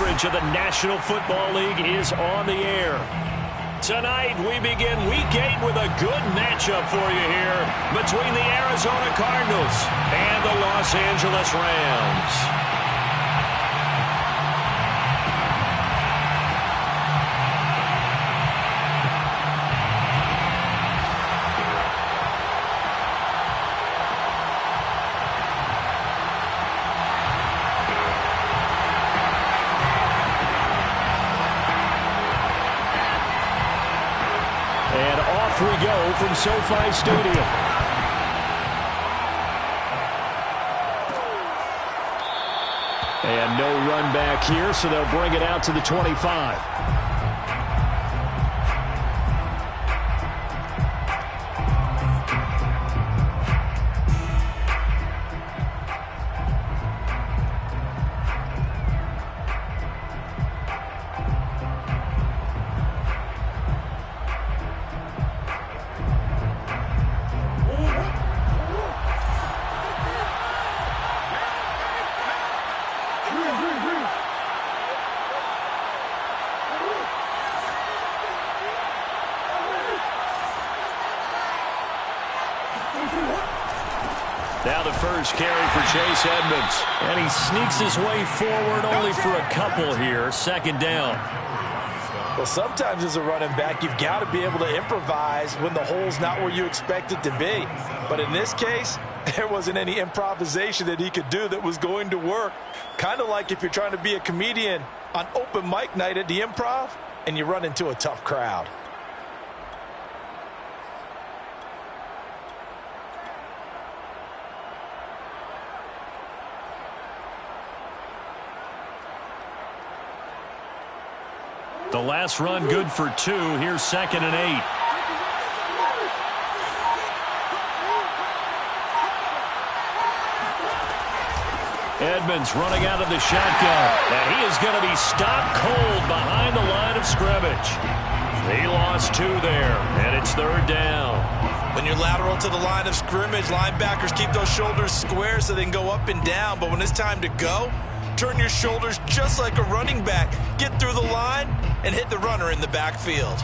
coverage of the National Football League is on the air. Tonight, we begin Week 8 with a good matchup for you here between the Arizona Cardinals and the Los Angeles Rams. We go from SoFi Stadium. And no run back here, so they'll bring it out to the 25. Now the first carry for Chase Edmonds. And he sneaks his way forward only for a couple here. Second down. Well, sometimes as a running back, you've got to be able to improvise when the hole's not where you expect it to be. But in this case, there wasn't any improvisation that he could do that was going to work. Kind of like if you're trying to be a comedian on open mic night at the Improv and you run into a tough crowd. The last run good for 2. Here's 2nd and 8. Edmonds running out of the shotgun. And he is going to be stopped cold behind the line of scrimmage. They lost 2 there, and it's 3rd down. When you're lateral to the line of scrimmage, linebackers keep those shoulders square so they can go up and down. But when it's time to go, turn your shoulders just like a running back. Get through the line and hit the runner in the backfield.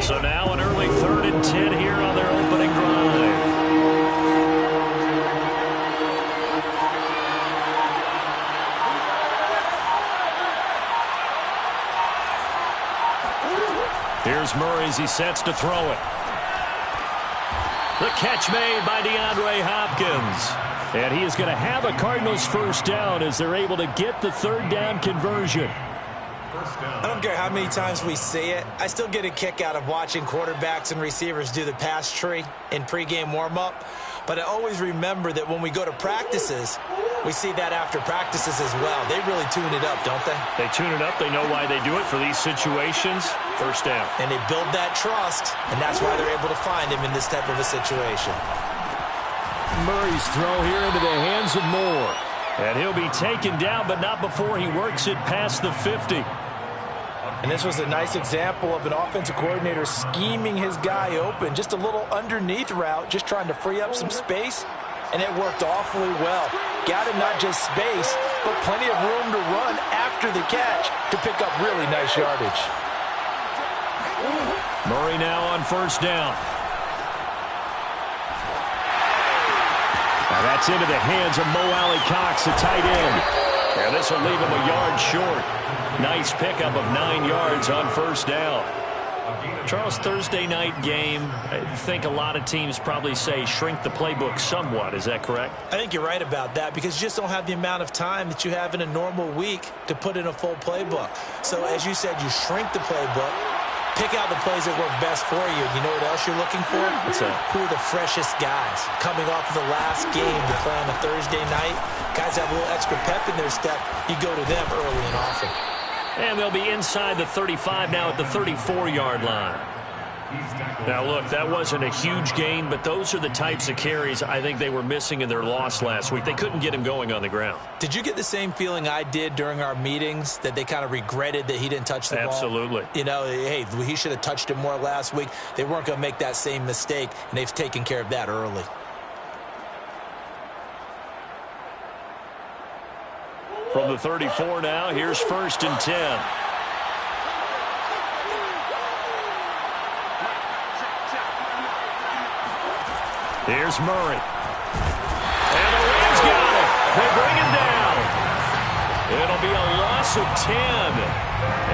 So now an early 3rd and 10 here on their opening drive. Here's Murray as he sets to throw it. The catch made by DeAndre Hopkins. And he is going to have a Cardinals first down as they're able to get the 3rd down conversion. I don't care how many times we see it. I still get a kick out of watching quarterbacks and receivers do the pass tree in pregame warm-up. But I always remember that when we go to practices, we see that after practices as well. They really tune it up, don't they? They tune it up. They know why they do it for these situations. First down. And they build that trust, and that's why they're able to find him in this type of a situation. Murray's throw here into the hands of Moore. And he'll be taken down, but not before he works it past the 50. And this was a nice example of an offensive coordinator scheming his guy open. Just a little underneath route, just trying to free up some space. And it worked awfully well. Got him not just space, but plenty of room to run after the catch to pick up really nice yardage. Murray now on first down. Now that's into the hands of Mo Alley-Cox, the tight end. And this will leave him a yard short. Nice pickup of 9 yards on first down. Charles, Thursday night game, I think a lot of teams probably say shrink the playbook somewhat. Is that correct? I think you're right about that because you just don't have the amount of time that you have in a normal week to put in a full playbook. So as you said, you shrink the playbook, pick out the plays that work best for you. You know what else you're looking for? What's that? Who are the freshest guys coming off of the last game to play on a Thursday night? Guys have a little extra pep in their step. You go to them early and often. And they'll be inside the 35 now at the 34-yard line. Now, look, that wasn't a huge gain, but those are the types of carries I think they were missing in their loss last week. They couldn't get him going on the ground. Did you get the same feeling I did during our meetings, that they kind of regretted that he didn't touch the ball? Absolutely. You know, hey, he should have touched it more last week. They weren't going to make that same mistake, and they've taken care of that early. From the 34 now, here's 1st and 10. Here's Murray. And the Rams got it. They bring him down. It'll be a loss of 10.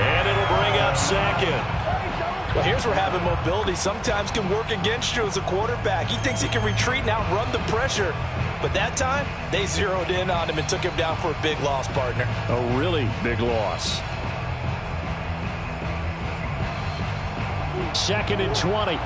And it'll bring up 2nd. Well, here's where having mobility sometimes can work against you as a quarterback. He thinks he can retreat and outrun the pressure. But that time, they zeroed in on him and took him down for a big loss, partner. A really big loss. 2nd and 20.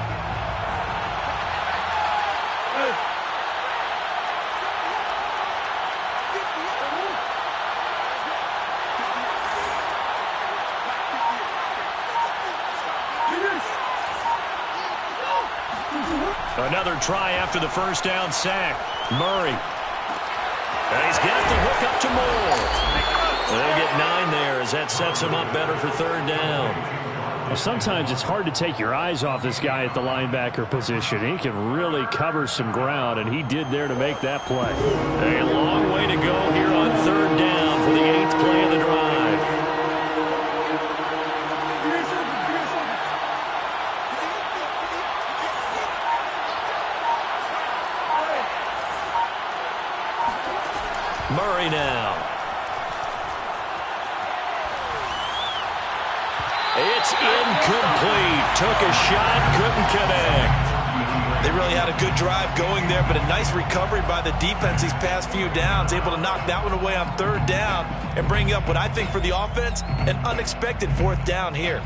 Another try after the 1st down sack. Murray. And he's got the hook up to Moore. They'll get 9 there as that sets him up better for 3rd down. Well, sometimes it's hard to take your eyes off this guy at the linebacker position. He can really cover some ground, and he did there to make that play. A long way to go here on 3rd down for the 8th play of the drive. Murray now. It's incomplete. Took a shot, couldn't connect. They really had a good drive going there, but a nice recovery by the defense these past few downs, able to knock that one away on 3rd down and bring up what I think for the offense, an unexpected 4th down here.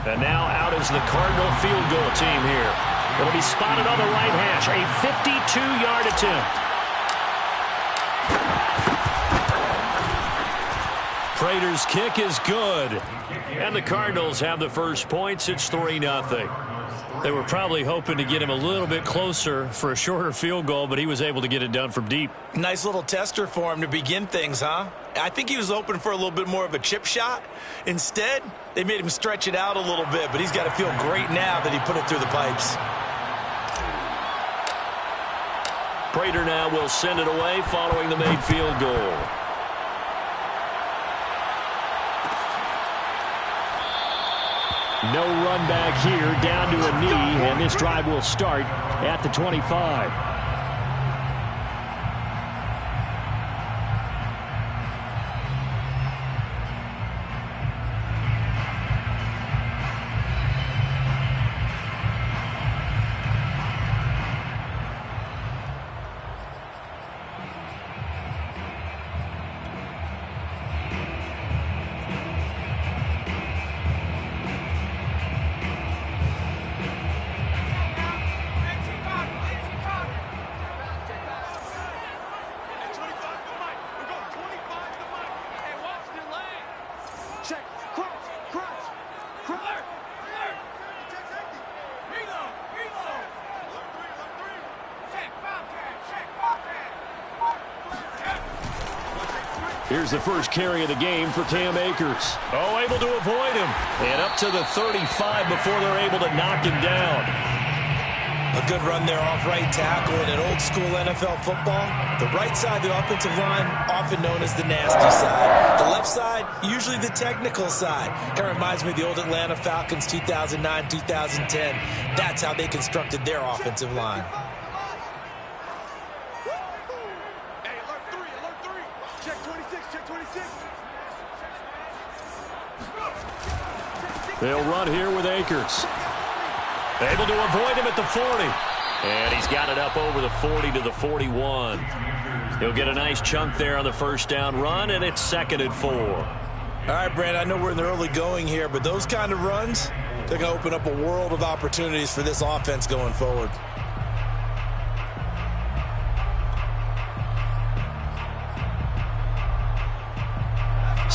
And now out is the Cardinal field goal team here. It'll be spotted on the right hash. A 52-yard attempt. Prater's kick is good. And the Cardinals have the first points. It's 3-0. They were probably hoping to get him a little bit closer for a shorter field goal, but he was able to get it done from deep. Nice little tester for him to begin things, huh? I think he was open for a little bit more of a chip shot. Instead, they made him stretch it out a little bit, but he's got to feel great now that he put it through the pipes. Prater now will send it away following the made field goal. No run back here, down to a knee, and this drive will start at the 25. Here's the first carry of the game for Cam Akers. Oh, able to avoid him. And up to the 35 before they're able to knock him down. A good run there off right tackle. In an old-school NFL football, the right side of the offensive line, often known as the nasty side. The left side, usually the technical side. Kind of reminds me of the old Atlanta Falcons 2009, 2010. That's how they constructed their offensive line. They'll run here with Akers. Able to avoid him at the 40. And he's got it up over the 40 to the 41. He'll get a nice chunk there on the first down run, and it's 2nd and 4. All right, Brand, I know we're in the early going here, but those kind of runs, they're going to open up a world of opportunities for this offense going forward.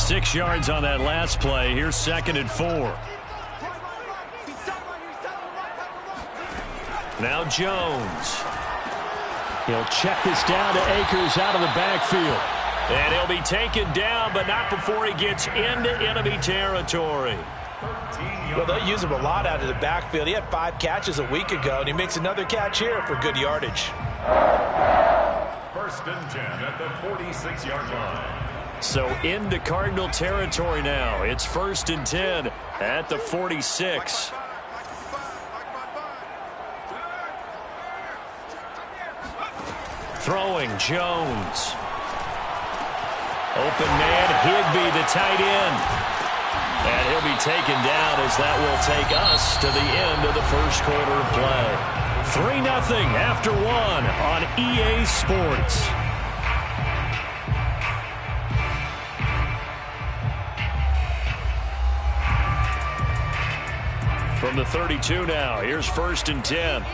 6 yards on that last play. Here's 2nd and 4. Now Jones. He'll check this down to Akers out of the backfield. And he'll be taken down, but not before he gets into enemy territory. Well, they'll use him a lot out of the backfield. He had 5 catches a week ago, and he makes another catch here for good yardage. 1st and 10 at the 46-yard line. So into Cardinal territory now. It's 1st and 10 at the 46. Throwing Jones. Open man, Higbee, the tight end. And he'll be taken down as that will take us to the end of the first quarter of play. 3-0 after 1 on EA Sports. From the 32 now, here's 1st and 10.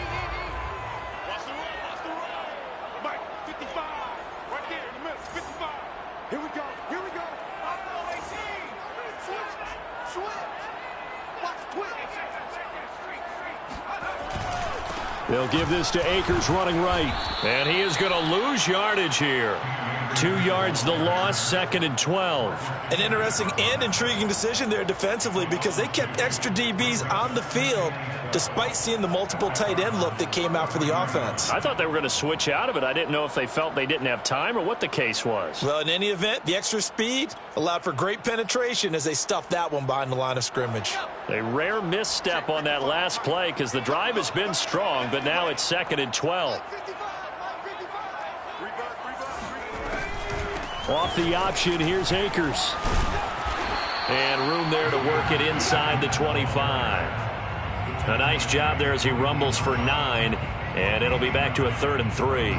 They'll give this to Akers running right. And he is going to lose yardage here. 2 yards the loss, 2nd and 12. An interesting and intriguing decision there defensively because they kept extra DBs on the field despite seeing the multiple tight end look that came out for the offense. I thought they were going to switch out of it. I didn't know if they felt they didn't have time or what the case was. Well, in any event, the extra speed allowed for great penetration as they stuffed that one behind the line of scrimmage. A rare misstep on that last play because the drive has been strong, but now it's 2nd and 12. Off the option, here's Akers. And room there to work it inside the 25. A nice job there as he rumbles for 9, and it'll be back to a 3rd and 3.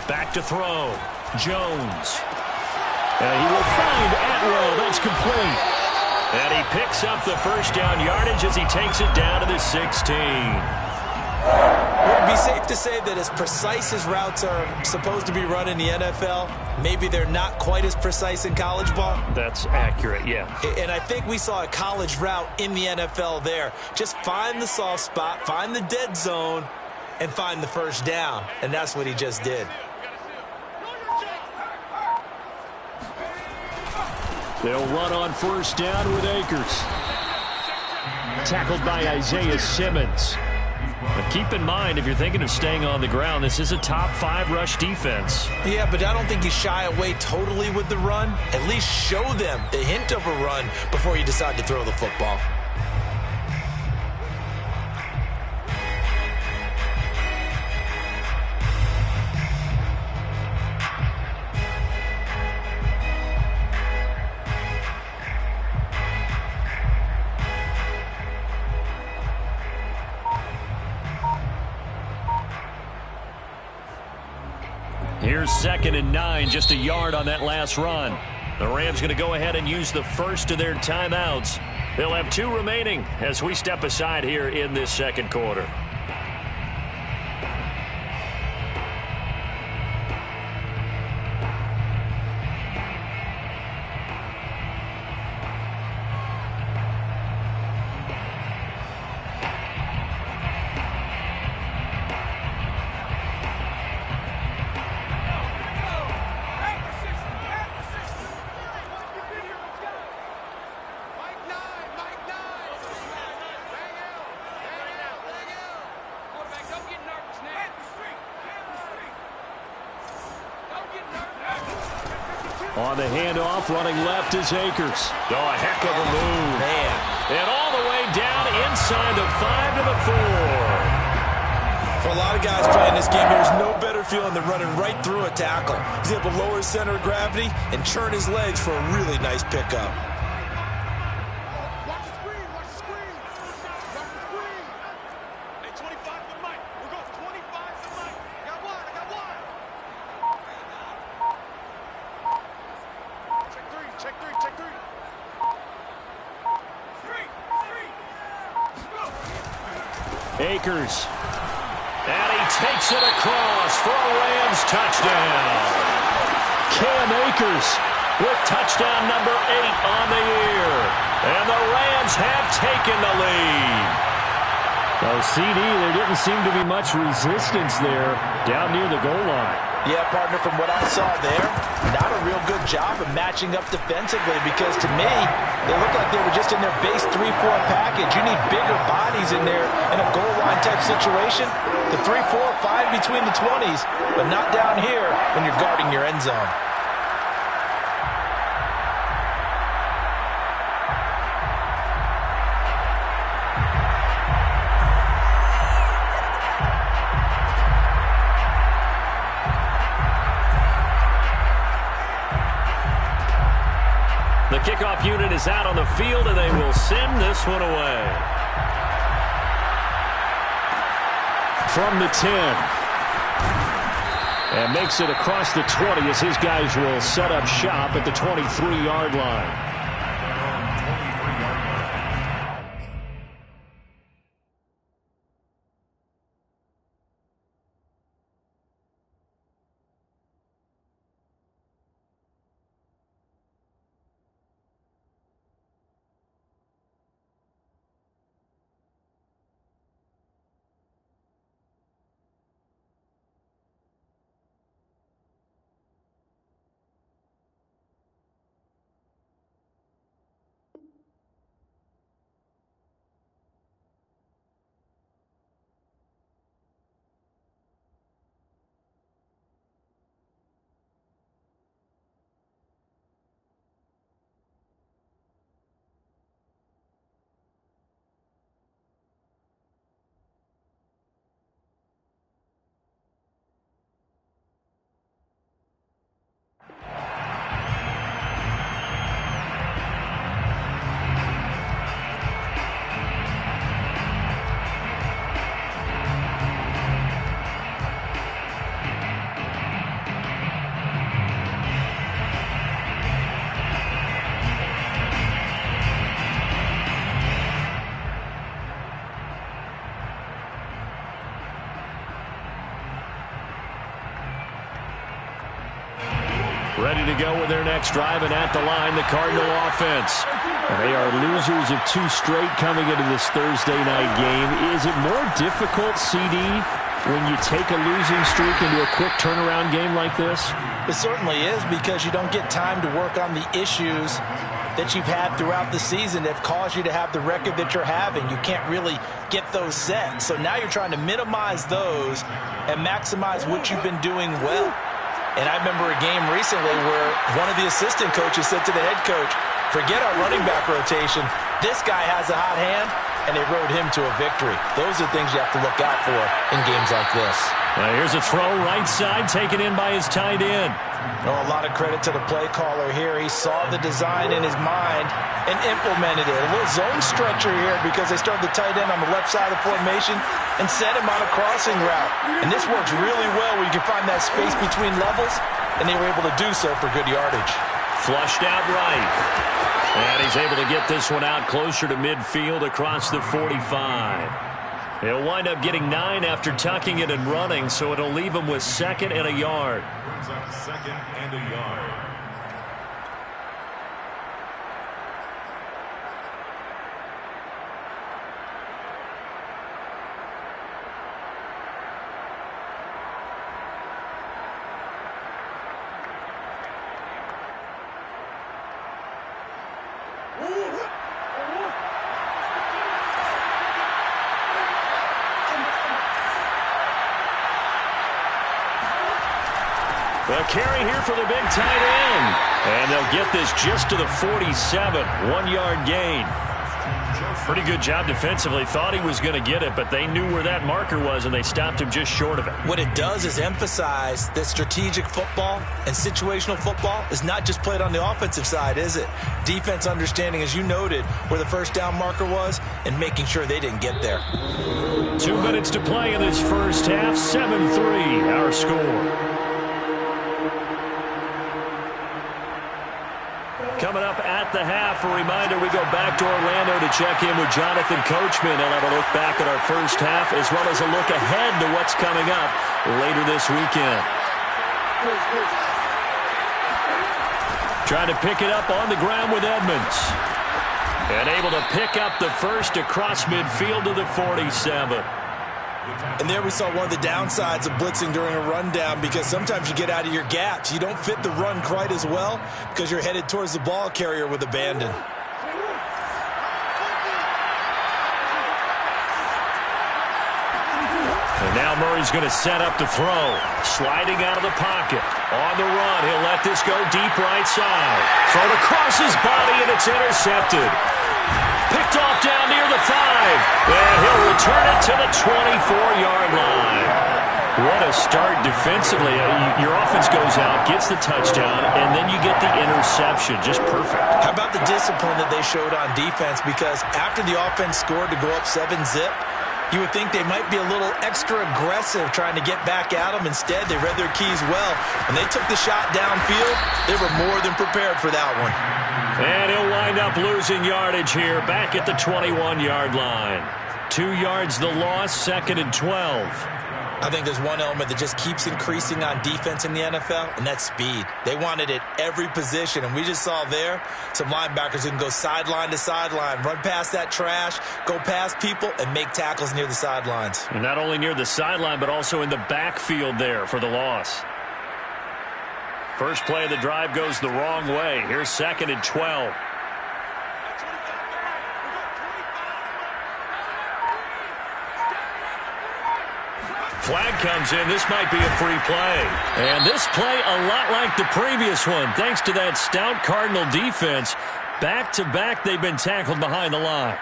Back to throw. Jones. And he will find Atwell. That's complete. And he picks up the first down yardage as he takes it down to the 16. Would it be safe to say that as precise as routes are supposed to be run in the NFL, maybe they're not quite as precise in college ball? That's accurate, yeah. And I think we saw a college route in the NFL there. Just find the soft spot, find the dead zone, and find the first down. And that's what he just did. They'll run on first down with Akers. Tackled by Isaiah Simmons. But keep in mind, if you're thinking of staying on the ground, this is a top 5 rush defense. Yeah, but I don't think you shy away totally with the run. At least show them the hint of a run before you decide to throw the football. Here's 2nd and 9, just a yard on that last run. The Rams going to go ahead and use the first of their timeouts. They'll have 2 remaining as we step aside here in this second quarter. On the handoff, running left is Akers. Oh, a heck of a move. Man. And all the way down inside the 5 to the 4. For a lot of guys playing this game, there's no better feeling than running right through a tackle. He's able to lower his center of gravity and churn his legs for a really nice pickup. Watch the screen, watch the screen. Watch the screen. Hey, 25 to the mic. We're going 25 to the mic. I got one. Check three, check three, check three. Akers. And he takes it across for a Rams touchdown. Cam Akers with touchdown number 8 on the year. And the Rams have taken the lead. Well, CD, there didn't seem to be much resistance there down near the goal line. Yeah, partner, from what I saw there, not a real good job of matching up defensively because to me, they looked like they were just in their base 3-4 package. You need bigger bodies in there in a goal line type situation. The 3-4, 5 between the 20s, but not down here when you're guarding your end zone. The kickoff unit is out on the field, and they will send this one away. From the 10. And makes it across the 20 as his guys will set up shop at the 23-yard line. Ready to go with their next drive, and at the line, the Cardinal offense. They are losers of 2 straight coming into this Thursday night game. Is it more difficult, CD, when you take a losing streak into a quick turnaround game like this? It certainly is, because you don't get time to work on the issues that you've had throughout the season that have caused you to have the record that you're having. You can't really get those set. So now you're trying to minimize those and maximize what you've been doing well. And I remember a game recently where one of the assistant coaches said to the head coach, forget our running back rotation. This guy has a hot hand, and they rode him to a victory. Those are things you have to look out for in games like this. Well, here's a throw right side, taken in by his tight end. Oh, a lot of credit to the play caller here. He saw the design in his mind and implemented it. A little zone stretcher here because they started the tight end on the left side of the formation and set him on a crossing route. And this works really well where you can find that space between levels, and they were able to do so for good yardage. Flushed out right. And he's able to get this one out closer to midfield across the 45. He'll wind up getting 9 after tucking it and running, so it'll leave him with 2nd and a yard. Brings up 2nd and a yard. The carry here for the big tight end. And they'll get this just to the 47. 1-yard gain. Pretty good job defensively. Thought he was going to get it, but they knew where that marker was, and they stopped him just short of it. What it does is emphasize that strategic football and situational football is not just played on the offensive side, is it? Defense understanding, as you noted, where the first down marker was and making sure they didn't get there. 2 minutes to play in this first half. 7-3, our score. Coming up at the half, a reminder, we go back to Orlando to check in with Jonathan Coachman. He'll have a look back at our first half as well as a look ahead to what's coming up later this weekend. Trying to pick it up on the ground with Edmonds. And able to pick up the first across midfield to the 47. And there we saw one of the downsides of blitzing during a rundown, because sometimes you get out of your gaps. You don't fit the run quite as well because you're headed towards the ball carrier with abandon. And now Murray's going to set up to throw. Sliding out of the pocket. On the run, he'll let this go deep right side. Thrown across his body, and it's intercepted. Picked off down near the 5. And he'll return it to the 24-yard line. What a start defensively. Your offense goes out, gets the touchdown, and then you get the interception. Just perfect. How about the discipline that they showed on defense? Because after the offense scored to go up 7-zip, you would think they might be a little extra aggressive trying to get back at them. Instead, they read their keys well. When they took the shot downfield, they were more than prepared for that one. And he'll wind up losing yardage here, back at the 21-yard line. 2 yards the loss, 2nd and 12. I think there's one element that just keeps increasing on defense in the NFL, and that's speed. They want it at every position, and we just saw there some linebackers who can go sideline to sideline, run past that trash, go past people, and make tackles near the sidelines. And not only near the sideline, but also in the backfield there for the loss. First play of the drive goes the wrong way. Here's 2nd and 12. Flag comes in. This might be a free play. And this play a lot like the previous one. Thanks to that stout Cardinal defense. Back-to-back, they've been tackled behind the line.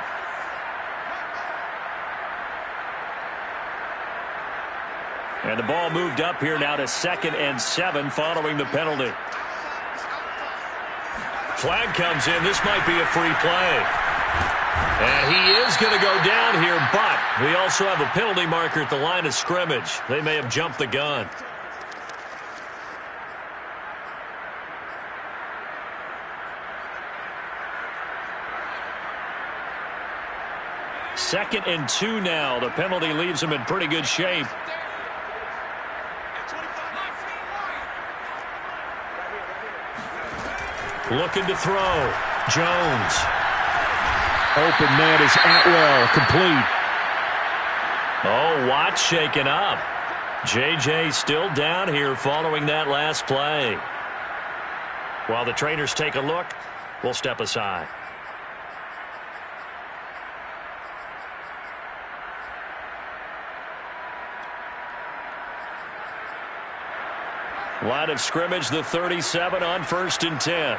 And the ball moved up here now to 2nd and 7 following the penalty. Flag comes in. This might be a free play. And he is going to go down here, but we also have a penalty marker at the line of scrimmage. They may have jumped the gun. Second and 2 now. The penalty leaves him in pretty good shape. Looking to throw. Jones. Open man is Atwell, complete. Oh, Watt shaken up. J.J. still down here following that last play. While the trainers take a look, we'll step aside. Line of scrimmage, the 37 on 1st and 10.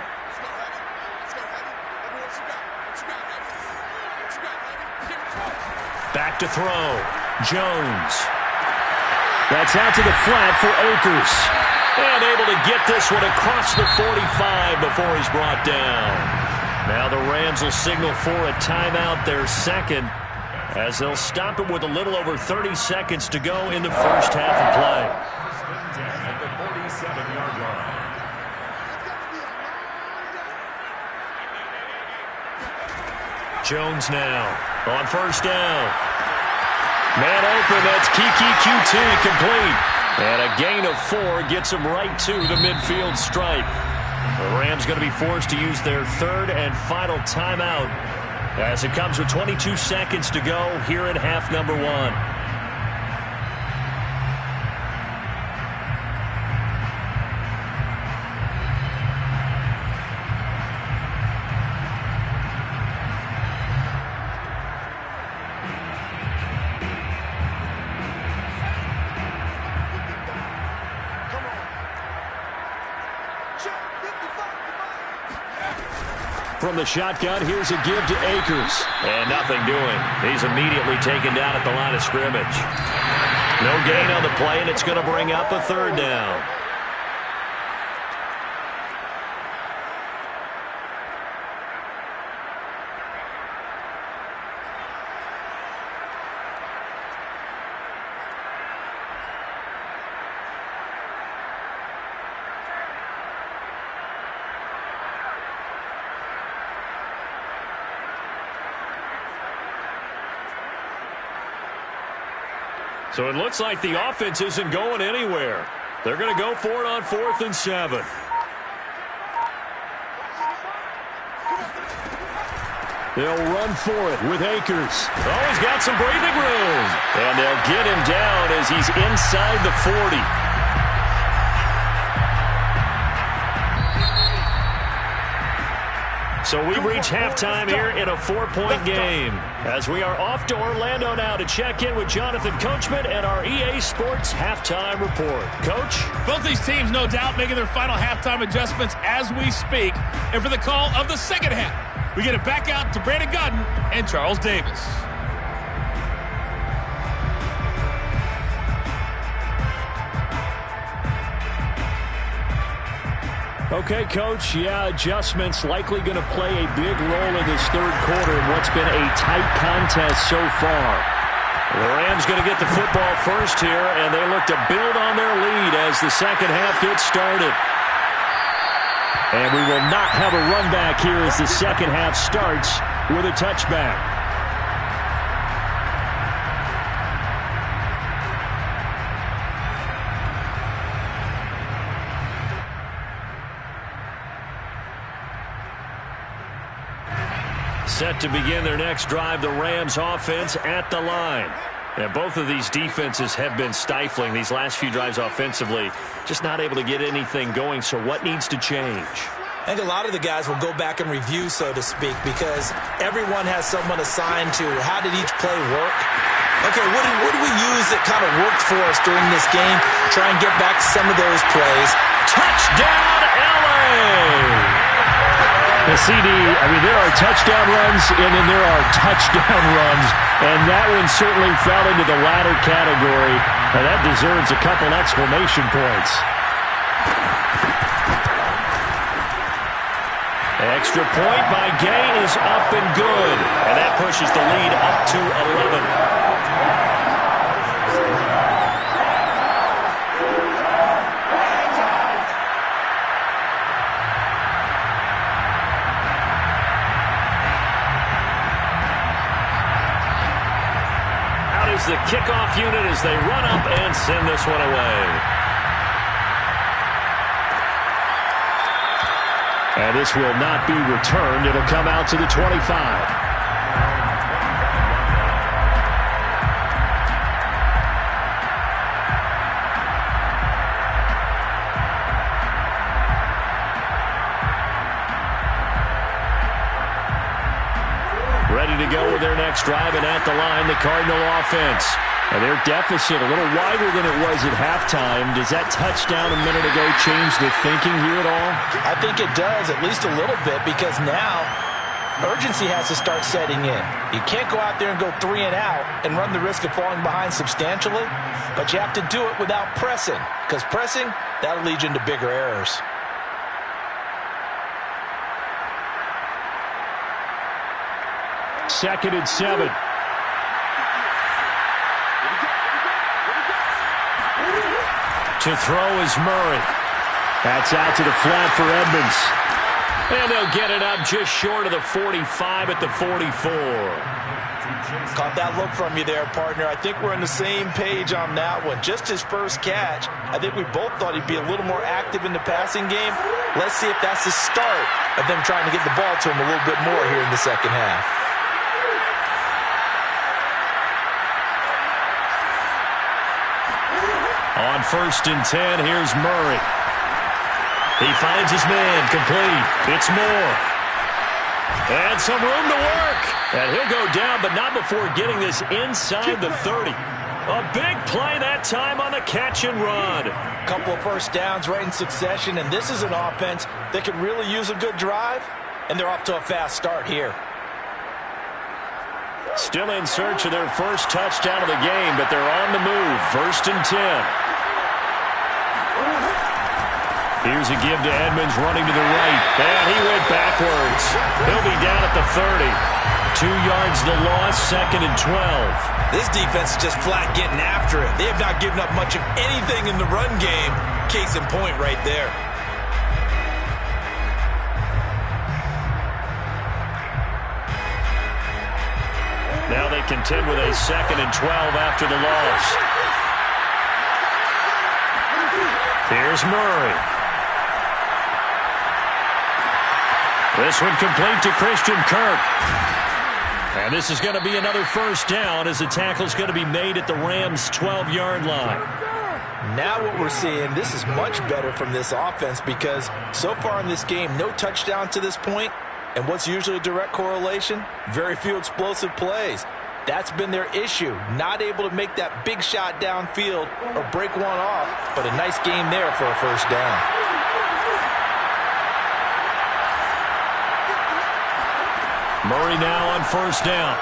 Back to throw. Jones. That's out to the flat for Akers. And able to get this one across the 45 before he's brought down. Now the Rams will signal for a timeout, their second, as they'll stop it with a little over 30 seconds to go in the first half of play. At the 47-yard line. Jones now on 1st down. Man open, that's Kiki QT complete. And a gain of 4 gets him right to the midfield stripe. The Rams going to be forced to use their 3rd and final timeout as it comes with 22 seconds to go here in half number 1. From the shotgun, here's a give to Akers. And nothing doing. He's immediately taken down at the line of scrimmage. No gain on the play, and it's going to bring up a third down. So it looks like the offense isn't going anywhere. They're going to go for it on 4th and 7. They'll run for it with Akers. Oh, he's got some breathing room. And they'll get him down as he's inside the 40. So we reach halftime here in a 4-point game. As we are off to Orlando now to check in with Jonathan Coachman and our EA Sports Halftime Report. Coach? Both these teams, no doubt, making their final halftime adjustments as we speak. And for the call of the second half, we get it back out to Brandon Gaudin and Charles Davis. Okay, Coach, adjustments likely going to play a big role in this third quarter in what's been a tight contest so far. The Rams going to get the football first here, and they look to build on their lead as the second half gets started. And we will not have a run back here as the second half starts with a touchback. Set to begin their next drive, the Rams offense at the line. And both of these defenses have been stifling these last few drives offensively. Just not able to get anything going, so what needs to change? I think a lot of the guys will go back and review, so to speak, because everyone has someone assigned to how did each play work. Okay, what did we use that kind of worked for us during this game? Try and get back to some of those plays. Touchdown, LA! The CD, I mean, there are touchdown runs, and then there are touchdown runs, and that one certainly fell into the latter category, and that deserves a couple exclamation points. Extra point by Gay is up and good, and that pushes the lead up to 11. The kickoff unit as they run up and send this one away. And this will not be returned. It'll come out to the 25. Ready to go with their next drive, and at the line, the Cardinal offense. And their deficit a little wider than it was at halftime. Does that touchdown a minute ago change the thinking here at all? I think it does, at least a little bit, because now urgency has to start setting in. You can't go out there and go 3 and out and run the risk of falling behind substantially, but you have to do it without pressing, because pressing, that'll lead you into bigger errors. Second and 7. To throw is Murray. That's out to the flat for Edmonds. And they'll get it up just short of the 45 at the 44. Caught that look from you there, partner. I think we're on the same page on that one. Just his first catch. I think we both thought he'd be a little more active in the passing game. Let's see if that's the start of them trying to get the ball to him a little bit more here in the second half. On 1st and 10, here's Murray. He finds his man, complete. It's Moore. And some room to work. And he'll go down, but not before getting this inside the 30. A big play that time on the catch and run. Couple of first downs right in succession, and this is an offense that could really use a good drive. and they're off to a fast start here. Still in search of their first touchdown of the game, but they're on the move. 1st and 10. Here's a give to Edmonds running to the right. And he went backwards. He'll be down at the 30. 2 yards the loss, 2nd and 12. This defense is just flat getting after it. They have not given up much of anything in the run game. Case in point right there. Now they contend with a 2nd and 12 after the loss. Here's Murray. This one complete to Christian Kirk. And this is going to be another first down as the tackle's going to be made at the Rams' 12-yard line. Now what we're seeing, this is much better from this offense because so far in this game, no touchdown to this point. And what's usually a direct correlation? Very few explosive plays. That's been their issue. Not able to make that big shot downfield or break one off, but a nice game there for a first down. Murray now on first down.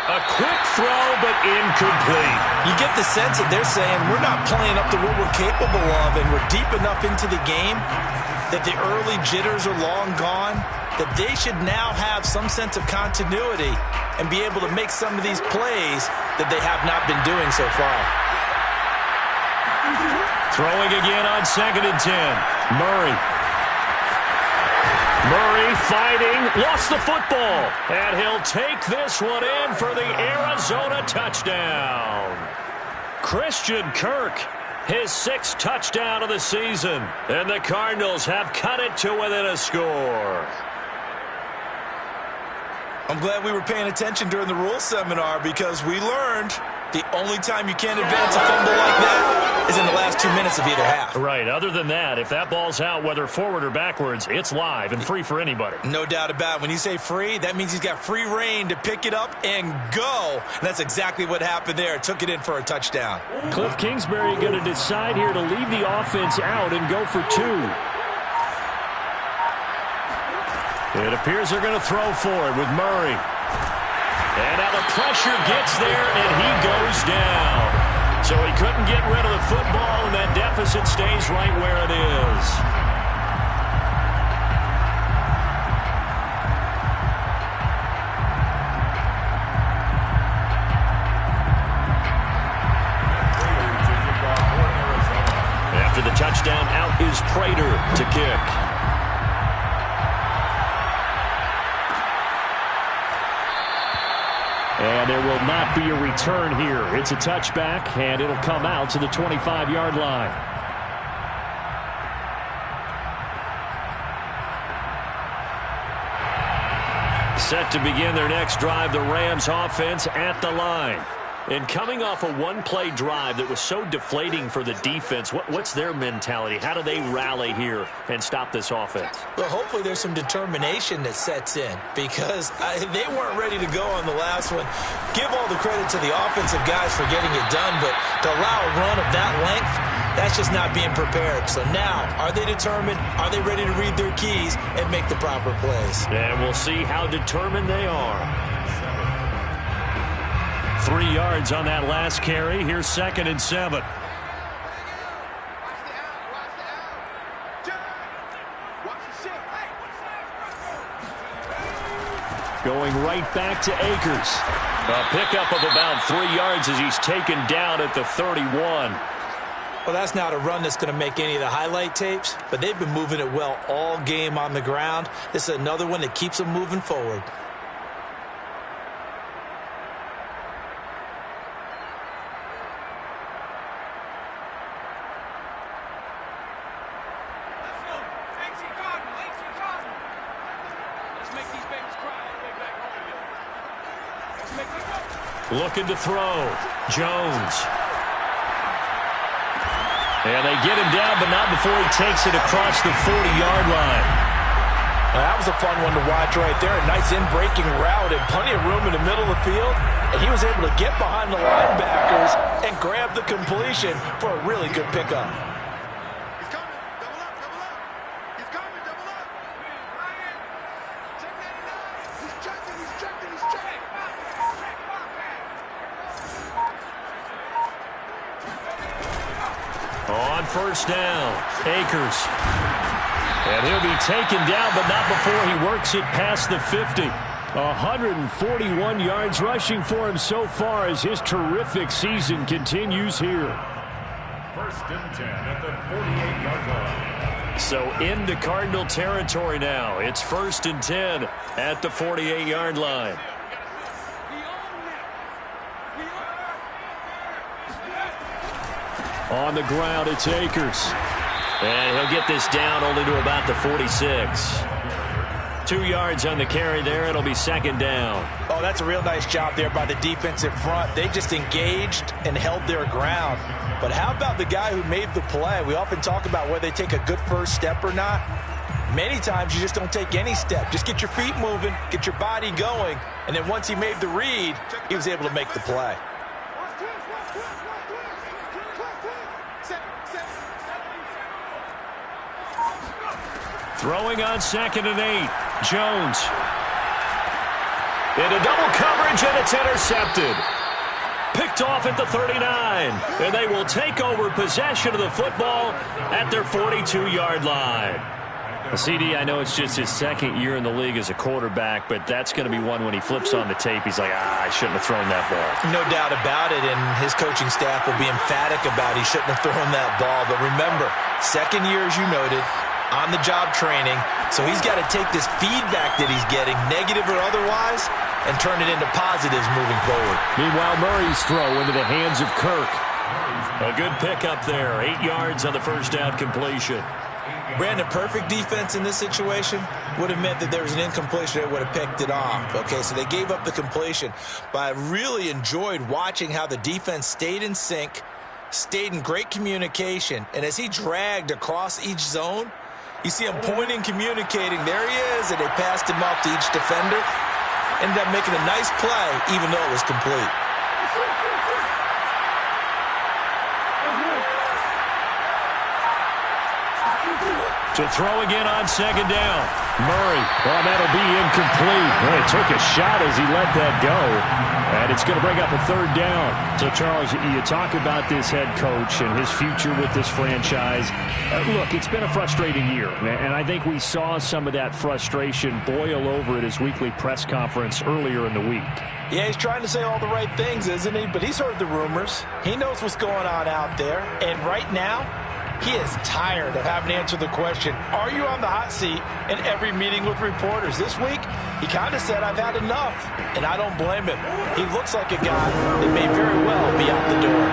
A quick throw, but incomplete. You get the sense that they're saying we're not playing up to what we're capable of, and we're deep enough into the game that the early jitters are long gone, that they should now have some sense of continuity and be able to make some of these plays that they have not been doing so far. Throwing again on 2nd and 10. Murray fighting, lost the football, and he'll take this one in for the Arizona touchdown. Christian Kirk, his 6th touchdown of the season, and the Cardinals have cut it to within a score. I'm glad we were paying attention during the rules seminar because we learned the only time you can't advance a fumble like that is in the last 2 minutes of either half. Right. Other than that, if that ball's out, whether forward or backwards, it's live and free for anybody. No doubt about it. When you say free, that means he's got free reign to pick it up and go. And that's exactly what happened there. Took it in for a touchdown. Cliff Kingsbury going to decide here to leave the offense out and go for 2. It appears they're going to throw for it with Murray. And now the pressure gets there, and he goes down. So he couldn't get rid of the football, and that deficit stays right where it is. After the touchdown, out is Prater to kick. And there will not be a return here. It's a touchback, and it'll come out to the 25-yard line. Set to begin their next drive, the Rams offense at the line. And coming off a one-play drive that was so deflating for the defense, what's their mentality? How do they rally here and stop this offense? Well, hopefully there's some determination that sets in because they weren't ready to go on the last one. Give all the credit to the offensive guys for getting it done, but to allow a run of that length, that's just not being prepared. So now, are they determined? Are they ready to read their keys and make the proper plays? And we'll see how determined they are. 3 yards on that last carry. Here's 2nd and 7. Going right back to Akers. A pickup of about 3 yards as he's taken down at the 31. Well, that's not a run that's going to make any of the highlight tapes, but they've been moving it well all game on the ground. This is another one that keeps them moving forward. Looking to throw. Jones. And they get him down, but not before he takes it across the 40-yard line. Now, that was a fun one to watch right there. A nice in-breaking route and plenty of room in the middle of the field. And he was able to get behind the linebackers and grab the completion for a really good pickup. He's coming. Double up. Double up. He's coming. Double up. On first down, Akers. And he'll be taken down, but not before he works it past the 50. 141 yards rushing for him so far as his terrific season continues here. 1st and 10 at the 48-yard line. So into Cardinal territory now. It's 1st and 10 at the 48-yard line. On the ground, it's Akers. And he'll get this down only to about the 46. 2 yards on the carry there. It'll be 2nd down. Oh, that's a real nice job there by the defensive front. They just engaged and held their ground. But how about the guy who made the play? We often talk about whether they take a good first step or not. Many times you just don't take any step. Just get your feet moving, get your body going, and then once he made the read, he was able to make the play. Throwing on 2nd and 8. Jones. Into double coverage, and it's intercepted. Picked off at the 39. And they will take over possession of the football at their 42-yard line. CD, I know it's just his 2nd year in the league as a quarterback, but that's going to be one when he flips on the tape, he's like, I shouldn't have thrown that ball. No doubt about it, and his coaching staff will be emphatic about he shouldn't have thrown that ball. But remember, 2nd year, as you noted, on-the-job training, so he's got to take this feedback that he's getting, negative or otherwise, and turn it into positives moving forward. Meanwhile, Murray's throw into the hands of Kirk. A good pickup there. 8 yards on the first down completion. Brandon, perfect defense in this situation would have meant that there was an incompletion that would have picked it off. Okay, so they gave up the completion. But I really enjoyed watching how the defense stayed in sync, stayed in great communication, and as he dragged across each zone, you see him pointing, communicating. There he is, and they passed him off to each defender. Ended up making a nice play, even though it was complete. To throw again on 2nd down. Murray. Well, that'll be incomplete. Well, he took a shot as he let that go. And it's going to bring up a 3rd down. So, Charles, you talk about this head coach and his future with this franchise. Look, it's been a frustrating year. And I think we saw some of that frustration boil over at his weekly press conference earlier in the week. Yeah, he's trying to say all the right things, isn't he? But he's heard the rumors. He knows what's going on out there. And right now, he is tired of having to answer the question, are you on the hot seat in every meeting with reporters? This week, he kind of said, I've had enough, and I don't blame him. He looks like a guy that may very well be out the door.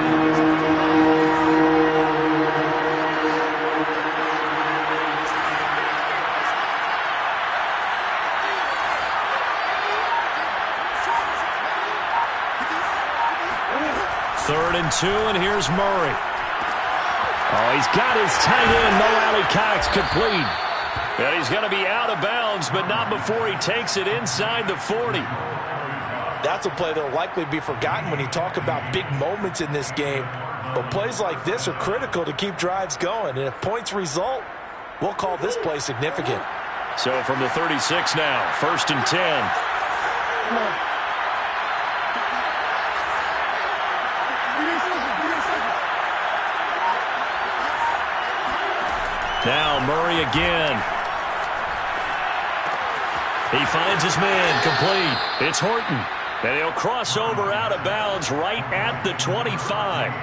Third and 2, and here's Murray. Oh, he's got his tight end, Mo Alley-Cox, complete. And he's going to be out of bounds, but not before he takes it inside the 40. That's a play that will likely be forgotten when you talk about big moments in this game. But plays like this are critical to keep drives going. And if points result, we'll call this play significant. So from the 36 now, 1st and 10. Now Murray again. He finds his man, complete. It's Horton. And he'll cross over out of bounds right at the 25.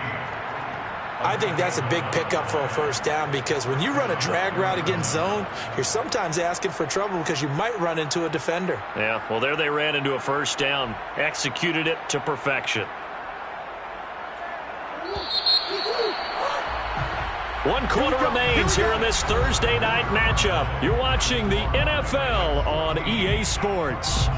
I think that's a big pickup for a 1st down because when you run a drag route against zone, you're sometimes asking for trouble because you might run into a defender. Yeah, well, there they ran into a 1st down. Executed it to perfection. 1 quarter remains here in this Thursday night matchup. You're watching the NFL on EA Sports.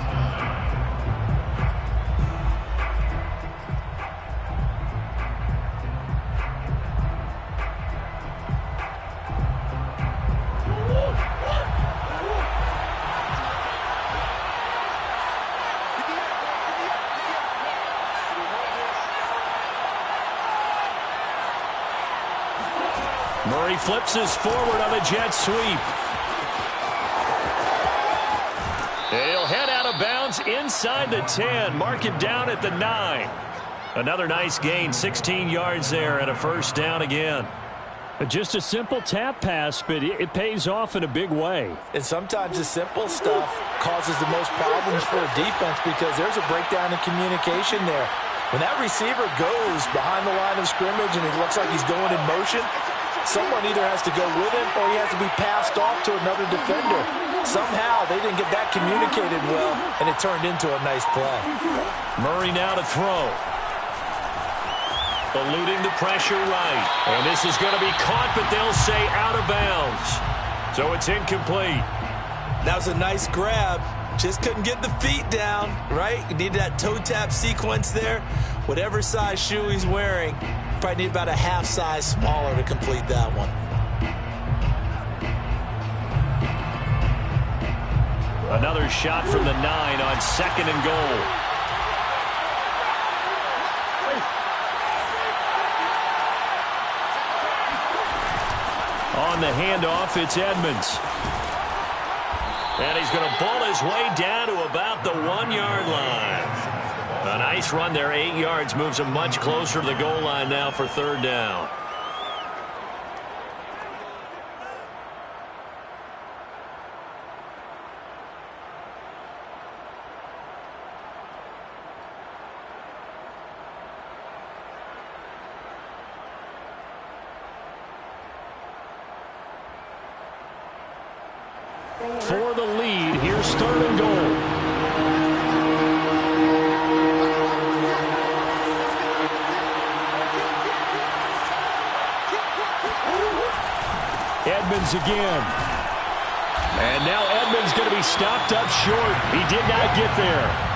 Murray flips us forward on a jet sweep. And he'll head out of bounds inside the 10. Mark it down at the 9. Another nice gain, 16 yards there, and a 1st down again. Just a simple tap pass, but it pays off in a big way. And sometimes the simple stuff causes the most problems for a defense because there's a breakdown in communication there. When that receiver goes behind the line of scrimmage and it looks like he's going in motion, someone either has to go with him or he has to be passed off to another defender. Somehow they didn't get that communicated well, and it turned into a nice play. Murray now to throw. Eluding the pressure right. And this is going to be caught, but they'll say out of bounds. So it's incomplete. That was a nice grab. Just couldn't get the feet down, right? You need that toe tap sequence there. Whatever size shoe he's wearing, probably need about a half size smaller to complete that one. Another shot from the 9 on 2nd and goal. On the handoff, it's Edmonds. And he's going to ball his way down to about the 1-yard line. A nice run there, 8 yards, moves him much closer to the goal line now for 3rd down. For the lead, here's 3rd and goal. Edmonds again. And now Edmonds going to be stopped up short. He did not get there.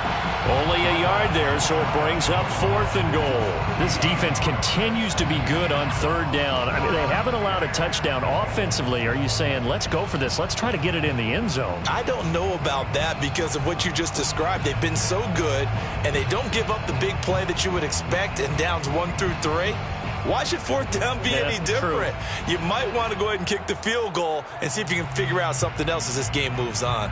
Only a yard there, so it brings up 4th and goal. This defense continues to be good on 3rd down. I mean, they haven't allowed a touchdown offensively. Are you saying, let's go for this? Let's try to get it in the end zone. I don't know about that because of what you just described. They've been so good, and they don't give up the big play that you would expect in downs 1 through 3. Why should 4th down be any different? True. You might want to go ahead and kick the field goal and see if you can figure out something else as this game moves on.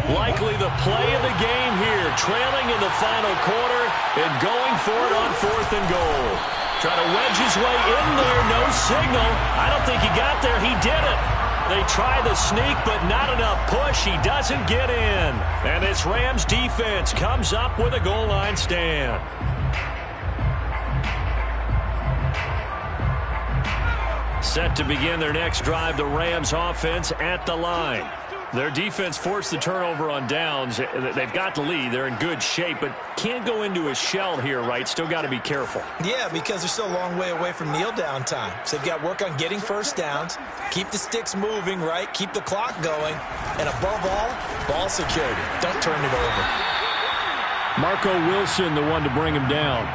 Likely the play of the game here, trailing in the final quarter and going for it on 4th and goal. Trying to wedge his way in there, no signal. I don't think he got there. He did it. They try the sneak, but not enough push. He doesn't get in. And this Rams defense comes up with a goal line stand. Set to begin their next drive, the Rams offense at the line. Their defense forced the turnover on downs. They've got the lead. They're in good shape, but can't go into a shell here, right? Still got to be careful. Yeah, because they're still a long way away from kneel down time. So they've got to work on getting 1st downs, keep the sticks moving, right? Keep the clock going, and above all, ball security. Don't turn it over. Marco Wilson, the one to bring him down.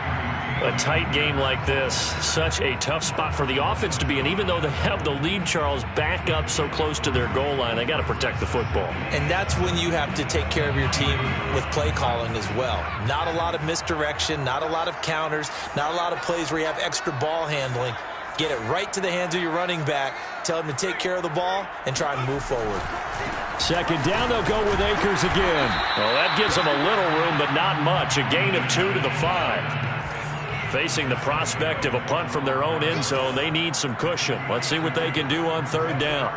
A tight game like this, such a tough spot for the offense to be in. Even though they have the lead, Charles, back up so close to their goal line, they got to protect the football. And that's when you have to take care of your team with play calling as well. Not a lot of misdirection, not a lot of counters, not a lot of plays where you have extra ball handling. Get it right to the hands of your running back, tell him to take care of the ball, and try and move forward. 2nd down, they'll go with Akers again. Well, that gives them a little room, but not much. A gain of 2 to the 5. Facing the prospect of a punt from their own end zone, they need some cushion. Let's see what they can do on 3rd down.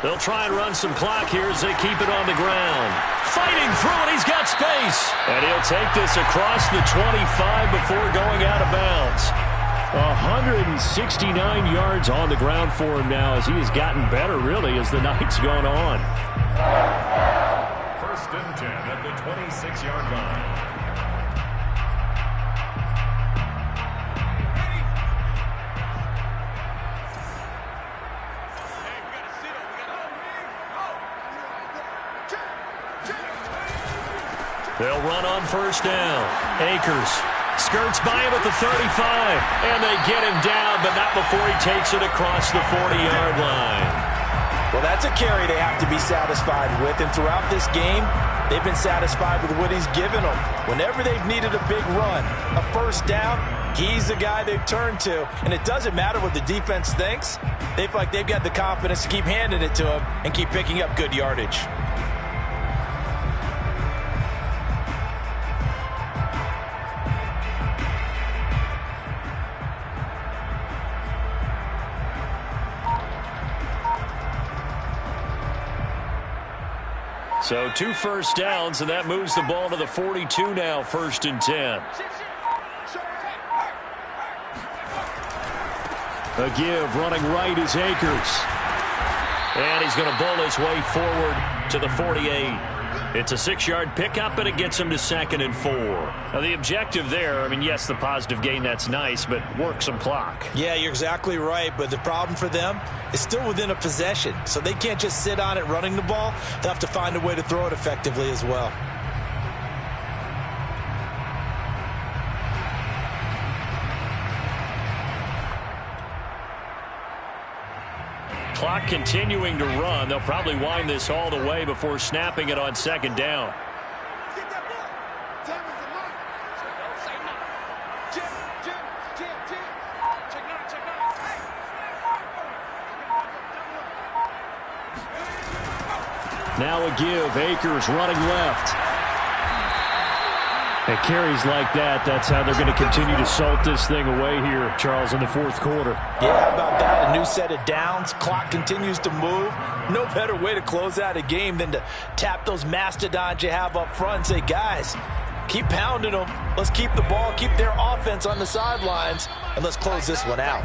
They'll try and run some clock here as they keep it on the ground. Fighting through it, he's got space. And he'll take this across the 25 before going out of bounds. 169 yards on the ground for him now as he has gotten better, really, as the night's gone on. 1st and 10 at the 26-yard line. They'll run on 1st down. Akers skirts by him at the 35, and they get him down, but not before he takes it across the 40-yard line. Well, that's a carry they have to be satisfied with, and throughout this game, they've been satisfied with what he's given them. Whenever they've needed a big run, a 1st down, He's the guy they've turned to, and it doesn't matter what the defense thinks. They feel like they've got the confidence to keep handing it to him and keep picking up good yardage. So 2 first downs, and that moves the ball to the 42 now, 1st and 10. A give, running right is Akers. And he's going to bowl his way forward to the 48. It's a 6-yard pickup, and it gets him to 2nd and 4. Now, the objective there, I mean, yes, the positive gain, that's nice, but work some clock. Yeah, you're exactly right, but the problem for them is still within a possession, so they can't just sit on it running the ball. They'll have to find a way to throw it effectively as well. Clock continuing to run. They'll probably wind this all the way before snapping it on 2nd down. Now a give. Akers running left. At carries like that, that's how they're going to continue to salt this thing away here, Charles, in the 4th quarter. Yeah, how about that? A new set of downs. Clock continues to move. No better way to close out a game than to tap those mastodons you have up front and say, guys, keep pounding them. Let's keep the ball, keep their offense on the sidelines, and let's close this one out.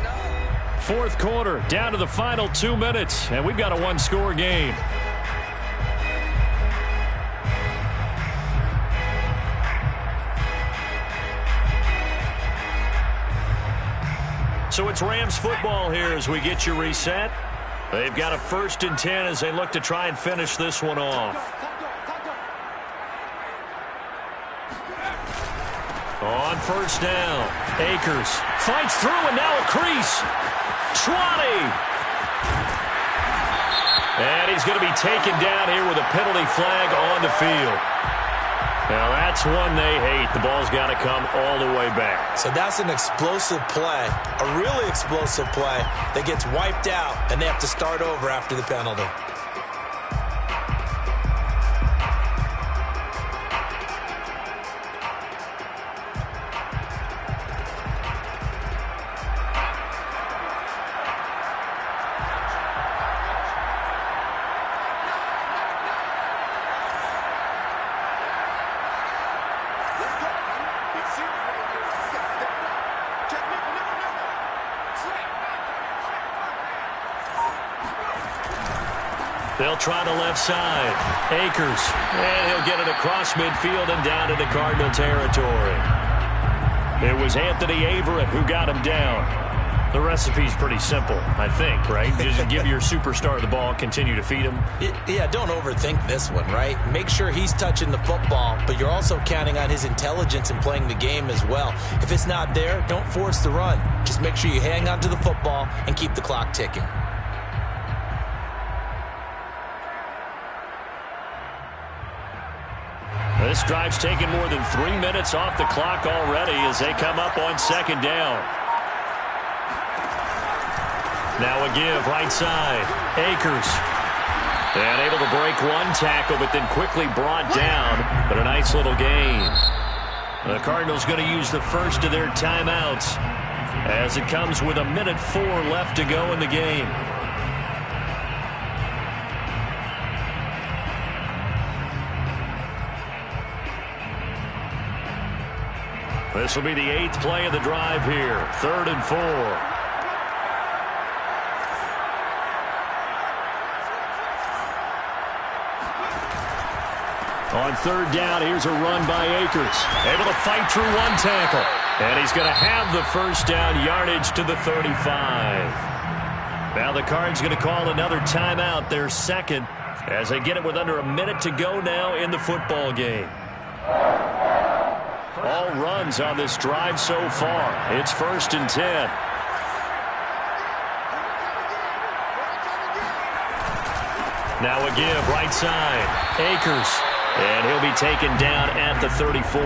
4th quarter, down to the final 2 minutes, and we've got a 1-score game. So it's Rams football here as we get you reset. They've got a 1st and 10 as they look to try and finish this one off. On 1st down, Akers fights through and now a crease. Schwanny. And he's going to be taken down here with a penalty flag on the field. Now that's one they hate. The ball's got to come all the way back. So that's an explosive play, a really explosive play that gets wiped out, and they have to start over after the penalty. They'll try the left side. Akers. And he'll get it across midfield and down into Cardinal territory. It was Anthony Averett who got him down. The recipe's pretty simple, I think, right? Just give your superstar the ball, continue to feed him. Yeah, don't overthink this one, right? Make sure he's touching the football, but you're also counting on his intelligence in playing the game as well. If it's not there, don't force the run. Just make sure you hang on to the football and keep the clock ticking. This drive's taken more than 3 minutes off the clock already as they come up on 2nd down. Now a give right side. Akers. And able to break one tackle, but then quickly brought down. But a nice little gain. The Cardinals going to use the first of their timeouts as it comes with 1:04 left to go in the game. This will be the 8th play of the drive here. 3rd and 4. On 3rd down, here's a run by Akers. Able to fight through one tackle. And he's going to have the 1st down yardage to the 35. Now the Cards going to call another timeout, their 2nd, as they get it with under 1 minute to go now in the football game. All runs on this drive so far. It's 1st and 10. Now a give right side. Akers. And he'll be taken down at the 34.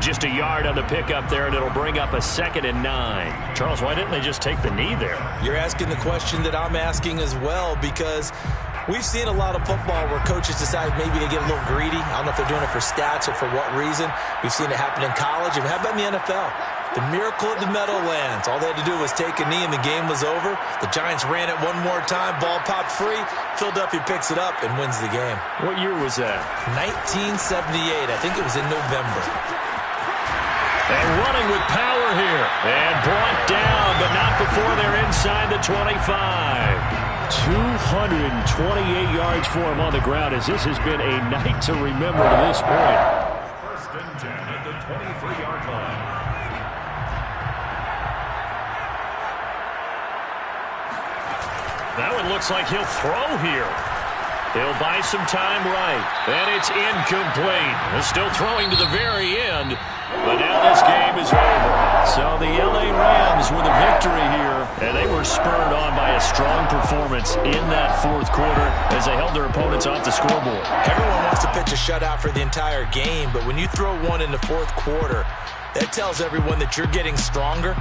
Just a yard on the pickup there, and it'll bring up a 2nd and 9. Charles, why didn't they just take the knee there? You're asking the question that I'm asking as well, because we've seen a lot of football where coaches decide maybe to get a little greedy. I don't know if they're doing it for stats or for what reason. We've seen it happen in college. And how about in the NFL? The miracle of the Meadowlands. All they had to do was take a knee and the game was over. The Giants ran it one more time. Ball popped free. Philadelphia picks it up and wins the game. What year was that? 1978. I think it was in November. And running with power here. And brought down, but not before they're inside the 25. 228 yards for him on the ground, as this has been a night to remember to this point. 1st and 10 at the 23-yard line. That one looks like he'll throw here. He'll buy some time right. And it's incomplete. They're still throwing to the very end. But now this game is over. So the L.A. Rams with a victory here. And they were spurred on by a strong performance in that 4th quarter as they held their opponents off the scoreboard. Everyone wants to pitch a shutout for the entire game, but when you throw one in the 4th quarter, that tells everyone that you're getting stronger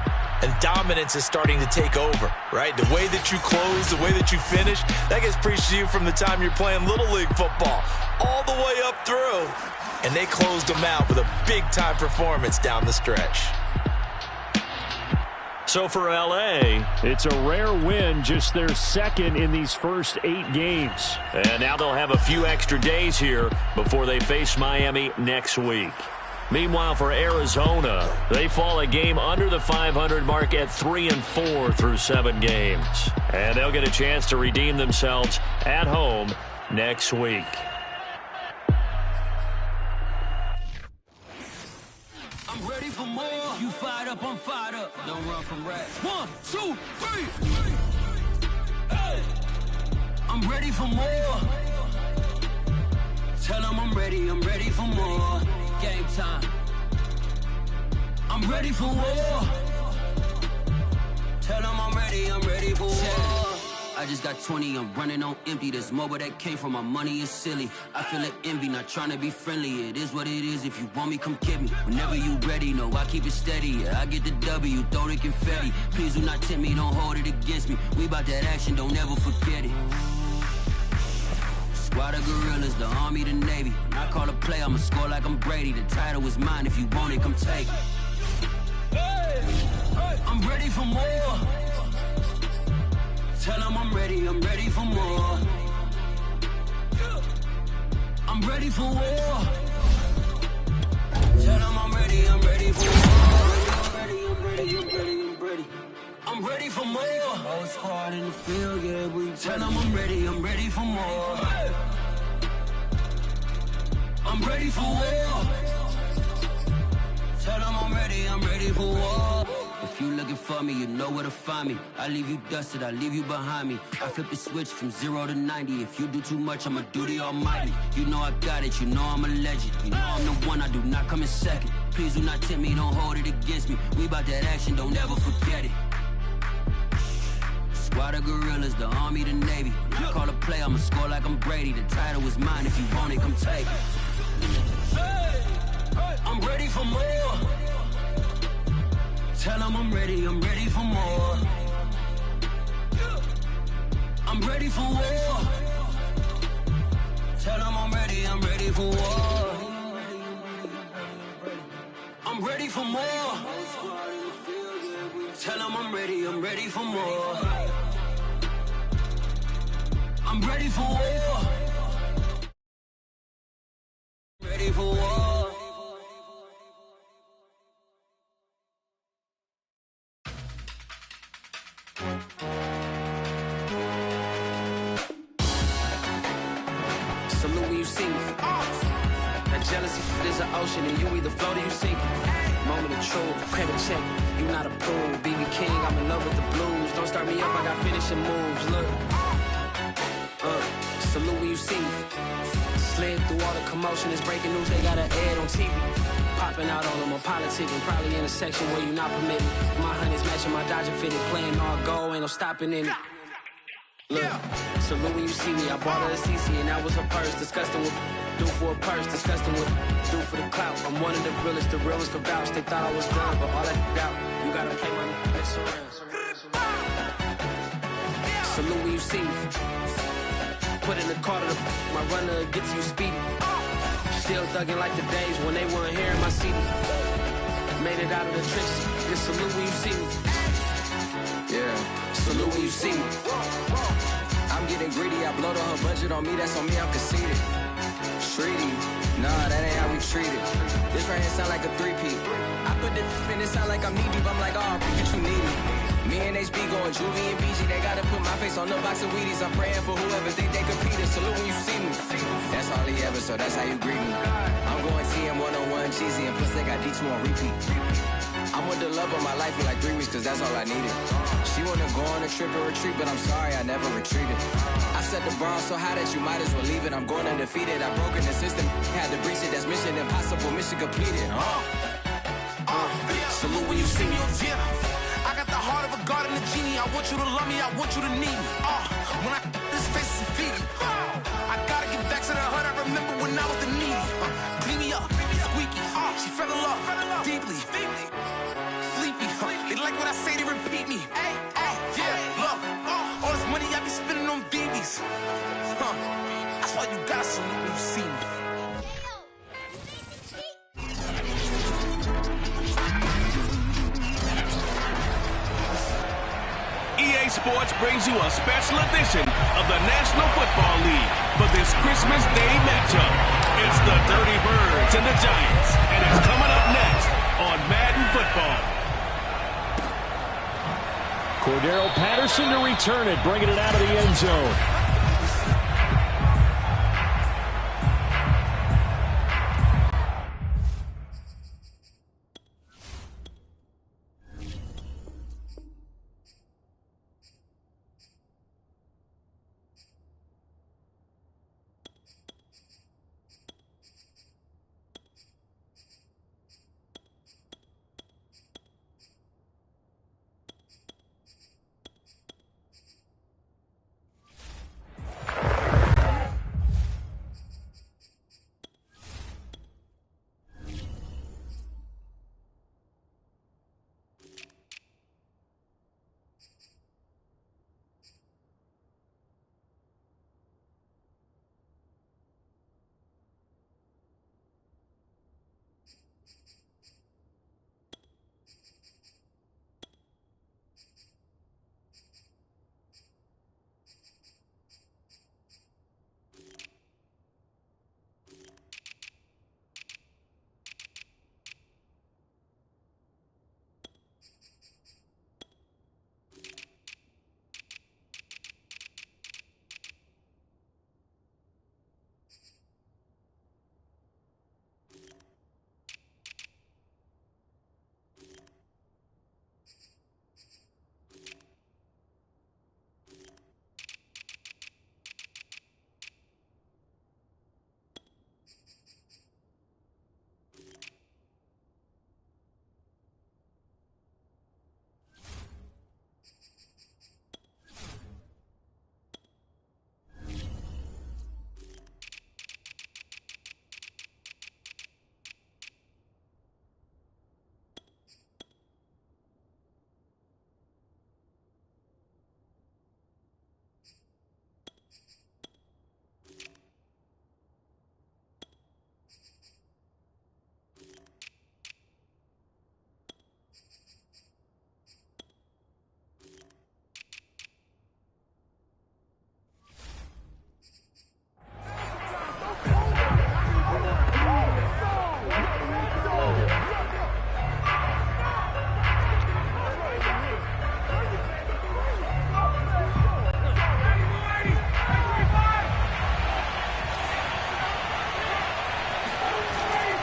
and dominance is starting to take over, right? The way that you close, the way that you finish, that gets preached to you from the time you're playing Little League football all the way up through. And they closed them out with a big-time performance down the stretch. So for L.A., it's a rare win, just their 2nd in these first 8 games. And now they'll have a few extra days here before they face Miami next week. Meanwhile, for Arizona, they fall a game under the 500 mark at 3-4 through 7 games. And they'll get a chance to redeem themselves at home next week. I'm ready for more. You fired up, I'm fired up. Don't run from rap. 1, 2, 3. Hey. I'm ready for more. Tell them I'm ready for more. Game time. I'm ready for war. Tell them I'm ready for war. I just got 20, I'm running on empty. This mobile that came from my money is silly. I feel it envy, not trying to be friendly. It is what it is, if you want me, come get me. Whenever you ready, no, I keep it steady. Yeah, I get the W, throw the confetti. Please do not tempt me, don't hold it against me. We about that action, don't ever forget it. Squad of gorillas, the Army, the Navy. When I call a play, I'ma score like I'm Brady. The title is mine, if you want it, come take it. I'm ready for more. Tell them I'm ready for more. I'm ready for war. Tell them I'm ready for war. I'm ready for more. Whole squad in the field, yeah, we tell them I'm ready for more. I'm ready for war. Tell them I'm ready for war. If you looking for me, you know where to find me. I leave you dusted, I leave you behind me. I flip the switch from 0 to 90. If you do too much, I'ma do the almighty. You know I got it, you know I'm a legend. You know I'm the one, I do not come in second. Please do not tempt me, don't hold it against me. We about that action, don't ever forget it. Squad of gorillas, the Army, the Navy. When I call a play, I'ma score like I'm Brady. The title is mine, if you want it, come take it. I'm ready for more. Tell them I'm ready for more. I'm ready for war. Tell them I'm ready for war. I'm ready for more. Tell them I'm ready for more. I'm ready for war. Ready for war. Salute when you see me. That jealousy is an ocean, and you either float or you sink. Moment of truth, credit check. You not approved. BB King, I'm in love with the blues. Don't start me up, I got finishing moves. Look. Salute when you see me. Slid through all the commotion, it's breaking news, they got an ad on TV. Popping out on them, I'm politicking. Probably in a section where you not permitted. My honey's matching my Dodger fitted. Playing all go, ain't no stopping in it. Look, salute when you see me. I bought her a CC and that was her purse. Disgusting with do for a purse, disgusting what do for the clout. I'm one of the realest can vouch. They thought I was done, but all that out. You gotta pay money, mess around. Salute when you see me. Put in the car to my runner, get to you speedy. Still thugging like the days when they weren't hearing my CD. Made it out of the trenches. Just salute when you see me. Yeah, salute when you see me. I'm getting greedy, I blow the whole budget on me, that's on me, I'm conceited. Treaty, nah, that ain't how we treat it. This right here sound like a three-peat. I put the in it sound like I'm knee deep, I'm like, oh, get you needy. Me and HB going Juvie and BG, they gotta put my face on the box of Wheaties. I'm praying for whoever think they compete. Salute when you see me. That's all he ever, so that's how you greet me. I'm going TM 101 cheesy, and plus they got D2 on repeat. I'm with the love of my life for like 3 weeks, cause that's all I needed. She wanna go on a trip and retreat, but I'm sorry, I never retreated. I set the bar so high that you might as well leave it. I'm going undefeated, I've broken the system, had to breach it, that's mission impossible, mission completed. Salute when you see me. I got the heart of a god and a genie. I want you to love me, I want you to need me. When I this face is feedy. I gotta get back to the hood, I remember when I was the needy. Clean me up, squeaky. She fell in love, deeply. Sleepy, they like what I say, they repeat me. Yeah, look, all this money I be spending on BBs. That's why you gotta salute when you see me. EA Sports brings you a special edition of the National Football League for this Christmas Day matchup. It's the Dirty Birds and the Giants, and it's coming up next on Madden Football. Cordero Patterson to return it, bringing it out of the end zone.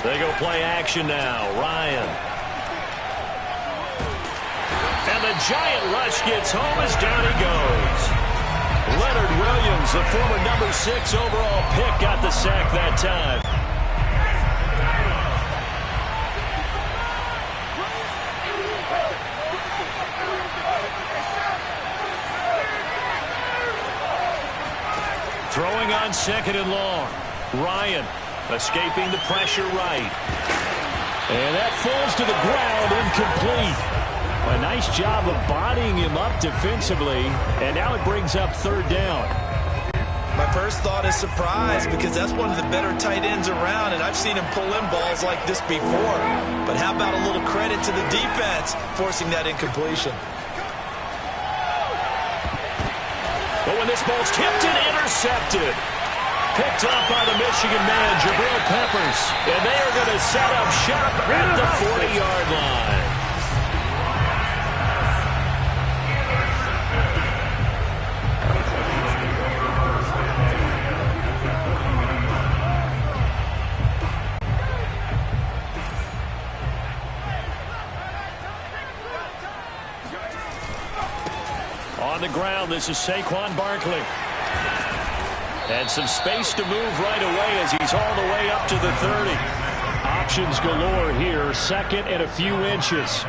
They go play action now. Ryan. And the giant rush gets home as down he goes. Leonard Williams, the former number 6 overall pick, got the sack that time. Throwing on 2nd and long. Ryan Escaping the pressure right. And that falls to the ground, incomplete. A nice job of bodying him up defensively, and now it brings up third down. My first thought is surprise, because that's one of the better tight ends around, and I've seen him pull in balls like this before. But how about a little credit to the defense forcing that incompletion? But when this ball's tipped and intercepted, picked up by the Michigan man, Jabril Peppers, and they are going to set up shop at the 40-yard line. On the ground, this is Saquon Barkley. And some space to move right away as he's all the way up to the 30. Options galore here, second and a few inches.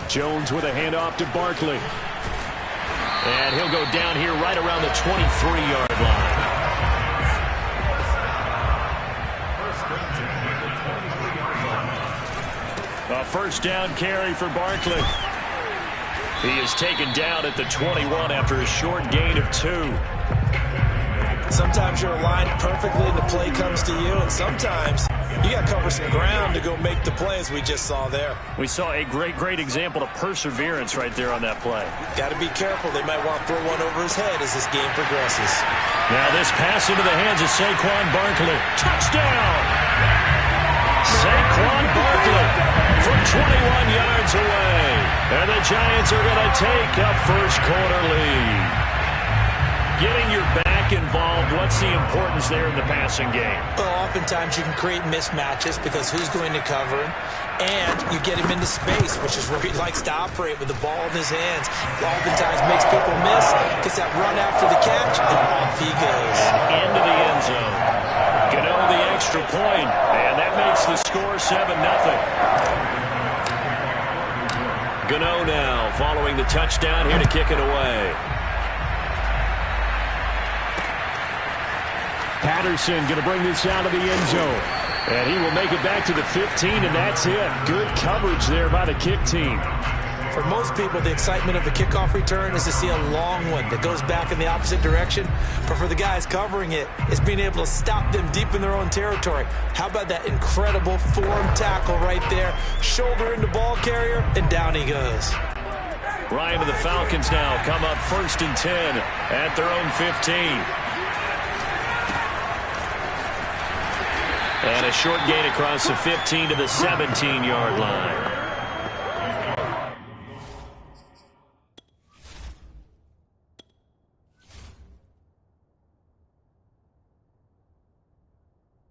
Jones with a handoff to Barkley. And he'll go down here right around the 23-yard line. A first down carry for Barkley. He is taken down at the 21 after a short gain of 2. Sometimes you're aligned perfectly and the play comes to you, and sometimes you got to cover some ground to go make the play, as we just saw there. We saw a great example of perseverance right there on that play. Got to be careful. They might want to throw one over his head as this game progresses. Now this pass into the hands of Saquon Barkley. Touchdown! Saquon Barkley from 21 yards away. And the Giants are going to take a first quarter lead. Getting your back involved, what's the importance there in the passing game? Well, oftentimes you can create mismatches because who's going to cover him? And you get him into space, which is where he likes to operate with the ball in his hands. Oftentimes makes people miss, gets that run after the catch, and off he goes. Into the end zone. Gano the extra point, and that makes the score 7-0. Gano now following the touchdown here to kick it away. Patterson going to bring this out of the end zone. And he will make it back to the 15, and that's it. Good coverage there by the kick team. For most people, the excitement of a kickoff return is to see a long one that goes back in the opposite direction. But for the guys covering it, it's being able to stop them deep in their own territory. How about that incredible form tackle right there? Shoulder into ball carrier, and down he goes. Ryan of the Falcons now come up 1st and 10 at their own 15. And a short gain across the 15 to the 17-yard line.